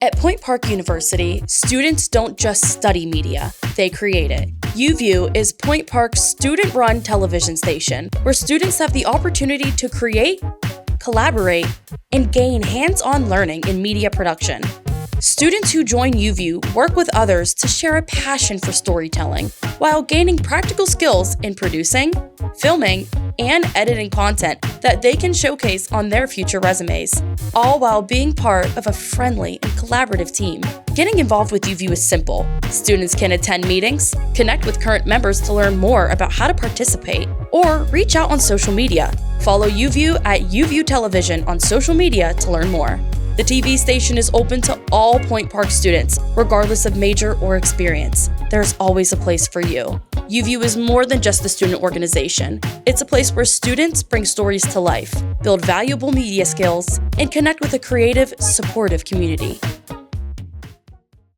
At Point Park University, students don't just study media, they create it. UView is Point Park's student-run television station, where students have the opportunity to create, collaborate, and gain hands-on learning in media production. Students who join UView work with others to share a passion for storytelling, while gaining practical skills in producing, filming, and editing content that they can showcase on their future resumes, all while being part of a friendly and collaborative team. Getting involved with UView is simple. Students can attend meetings, connect with current members to learn more about how to participate, or reach out on social media. Follow UView at UView Television on social media to learn more. The TV station is open to all Point Park students, regardless of major or experience. There's always a place for you. UView is more than just a student organization. It's a place where students bring stories to life, build valuable media skills, and connect with a creative, supportive community.